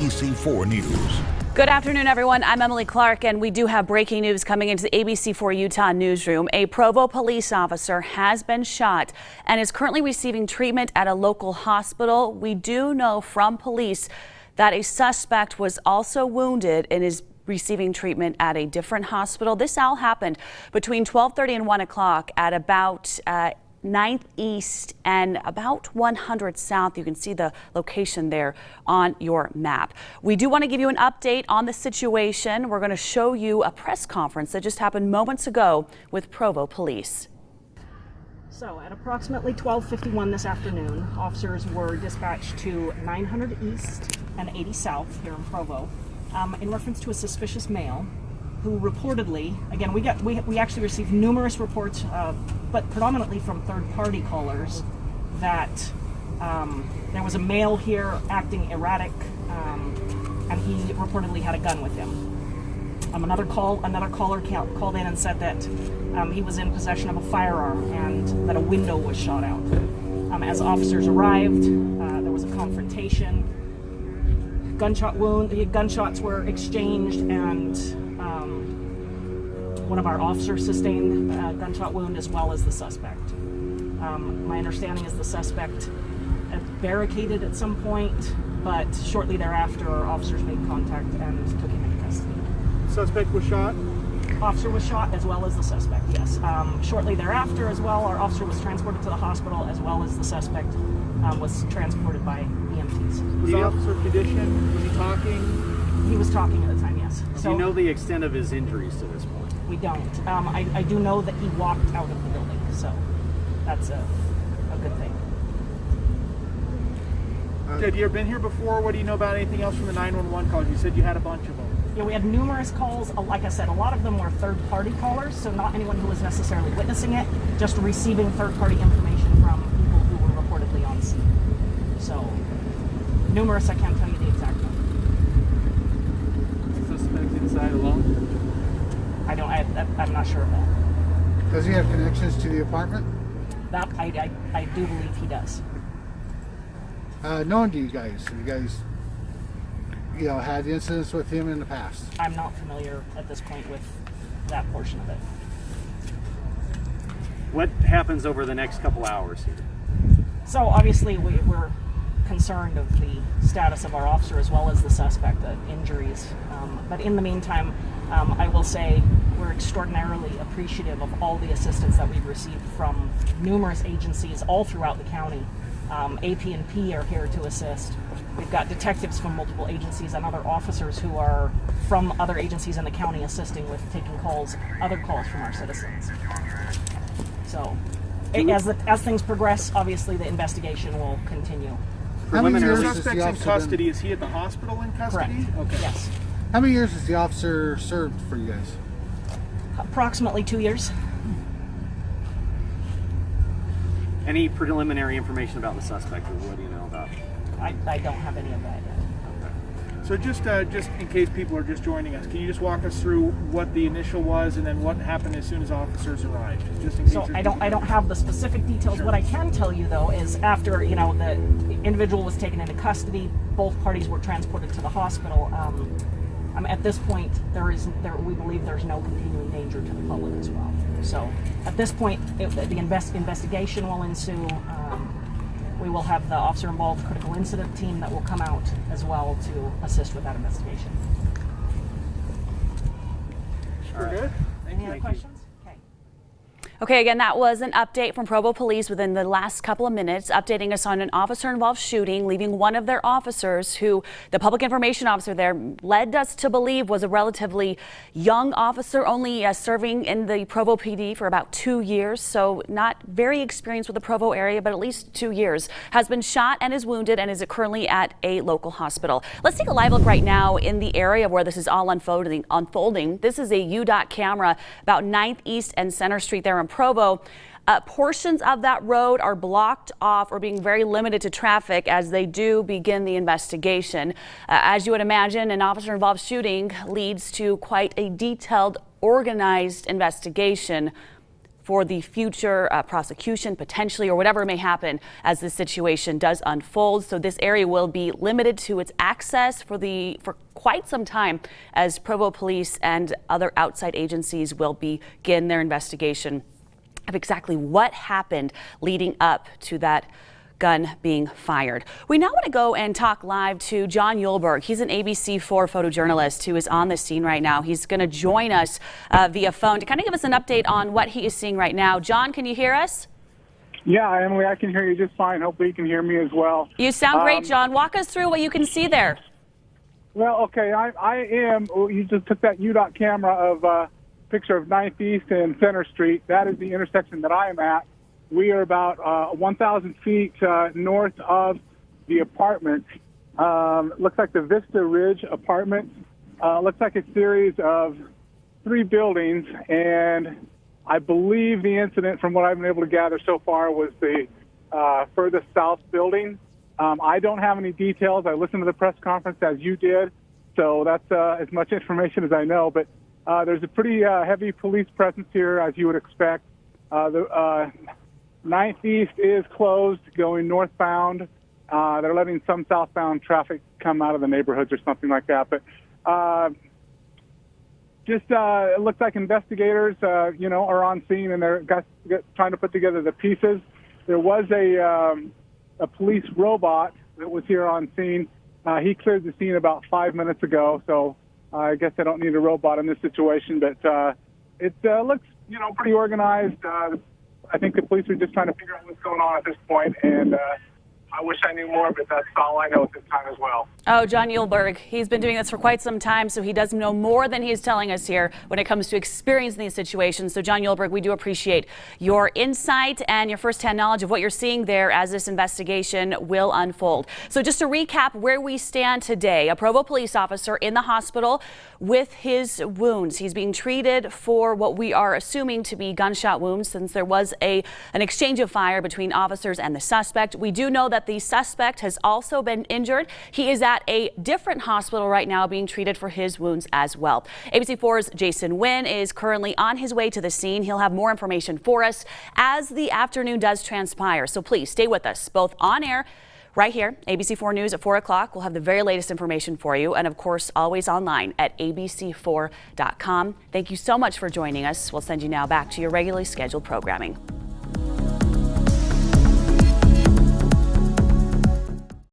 ABC4 News. Good afternoon, everyone. I'm Emily Clark, and we do have breaking news coming into the ABC4 Utah newsroom. A Provo police officer has been shot and is currently receiving treatment at a local hospital. We do know from police that a suspect was also wounded and is receiving treatment at a different hospital. This all happened between 12:30 and 1 o'clock at about 9th East and about 100 South. You can see the location there on your map. We do want to give you an update on the situation. We're going to show you a press conference that just happened moments ago with Provo Police. So at approximately 12:51 this afternoon, officers were dispatched to 900 East and 80 South here in Provo in reference to a suspicious male who reportedly, again, we actually received numerous reports, but predominantly from third-party callers, that there was a male here acting erratic, and he reportedly had a gun with him. Another caller called in and said that he was in possession of a firearm and that a window was shot out. As officers arrived, there was a confrontation. Gunshots were exchanged, and one of our officers sustained a gunshot wound, as well as the suspect. My understanding is the suspect barricaded at some point, but shortly thereafter our officers made contact and took him into custody. Suspect was shot? Officer was shot, as well as the suspect, yes. Shortly thereafter as well, our officer was transported to the hospital, as well as the suspect was transported by EMTs. Was the officer conditioned? Was he talking? He was talking at the time, yes. Do you know the extent of his injuries to this point? We don't. I do know that he walked out of the building, so that's a good thing. Had you ever been here before? What do you know about anything else from the 911 calls? You said you had a bunch of them. Yeah, we had numerous calls. Like I said, a lot of them were third-party callers, so not anyone who was necessarily witnessing it, just receiving third-party information from people who were reportedly on scene. So, numerous, I can't tell you the exact number. Suspect inside alone? I'm not sure of that. Does he have connections to the apartment? That, I do believe he does. Known to you guys? Have you guys, had incidents with him in the past? I'm not familiar at this point with that portion of it. What happens over the next couple hours here? So obviously we're concerned of the status of our officer as well as the suspect, the injuries. But in the meantime, I will say we're extraordinarily appreciative of all the assistance that we've received from numerous agencies all throughout the county. AP&P are here to assist. We've got detectives from multiple agencies and other officers who are from other agencies in the county assisting with taking other calls from our citizens. So as things progress, obviously the investigation will continue. How many years is the officer in custody? Is he at the hospital in custody? Correct. Okay. Yes. How many years has the officer served for you guys? Approximately 2 years. Any preliminary information about the suspect, or what do you know about? I don't have any of that yet. So just in case people are just joining us, can you just walk us through what the initial was and then what happened as soon as officers arrived? Just in case. So I don't have the specific details. Sure. What I can tell you though is after the individual was taken into custody, both parties were transported to the hospital. At this point, we believe there's no continuing danger to the public as well. So at this point, the investigation will ensue. We will have the officer-involved critical incident team that will come out as well to assist with that investigation. We're good. Any other questions? Okay, again, that was an update from Provo Police within the last couple of minutes, updating us on an officer-involved shooting, leaving one of their officers, who the public information officer there led us to believe was a relatively young officer, only serving in the Provo PD for about 2 years, so not very experienced with the Provo area, but at least 2 years, has been shot and is wounded and is currently at a local hospital. Let's take a live look right now in the area where this is all unfolding. This is a UDOT camera about 9th East and Center Street there in Provo. Portions of that road are blocked off or being very limited to traffic as they do begin the investigation. As you would imagine, an officer-involved shooting leads to quite a detailed, organized investigation for the future prosecution, potentially, or whatever may happen as this situation does unfold. So this area will be limited to its access for quite some time, as Provo Police and other outside agencies will begin their investigation of exactly what happened leading up to that gun being fired. We now want to go and talk live to John Yulberg. He's an ABC4 photojournalist who is on the scene right now. He's going to join us via phone to kind of give us an update on what he is seeing right now. John, can you hear us? Yeah, Emily, I can hear you just fine. Hopefully you can hear me as well. You sound great, John. Walk us through what you can see there. Well, okay, I am. You just took that UDOT camera of picture of 9th East and Center Street. That is the intersection that I am at. We are about 1,000 feet north of the apartment. Looks like the Vista Ridge apartment. Looks like a series of 3 buildings, and I believe the incident, from what I've been able to gather so far, was the furthest south building. I don't have any details. I listened to the press conference as you did, so that's as much information as I know. But there's a pretty heavy police presence here, as you would expect. The 9th East is closed, going northbound. They're letting some southbound traffic come out of the neighborhoods or something like that. But it looks like investigators, are on scene, and they're trying to put together the pieces. There was a police robot that was here on scene. He cleared the scene about 5 minutes ago, so I guess I don't need a robot in this situation. But it looks, pretty organized. I think the police are just trying to figure out what's going on at this point, and I wish I knew more, but that's all I know at this time as well. Oh, John Yulberg. He's been doing this for quite some time, so he does know more than he's telling us here when it comes to experiencing these situations. So, John Yulberg, we do appreciate your insight and your firsthand knowledge of what you're seeing there as this investigation will unfold. So, just to recap where we stand today, a Provo police officer in the hospital with his wounds. He's being treated for what we are assuming to be gunshot wounds, since there was an exchange of fire between officers and the suspect. We do know that the suspect has also been injured. He is at a different hospital right now being treated for his wounds as well. ABC4's Jason Wynn is currently on his way to the scene. He'll have more information for us as the afternoon does transpire. So please stay with us, both on air right here, ABC4 News at 4 o'clock. We'll have the very latest information for you. And of course, always online at abc4.com. Thank you so much for joining us. We'll send you now back to your regularly scheduled programming.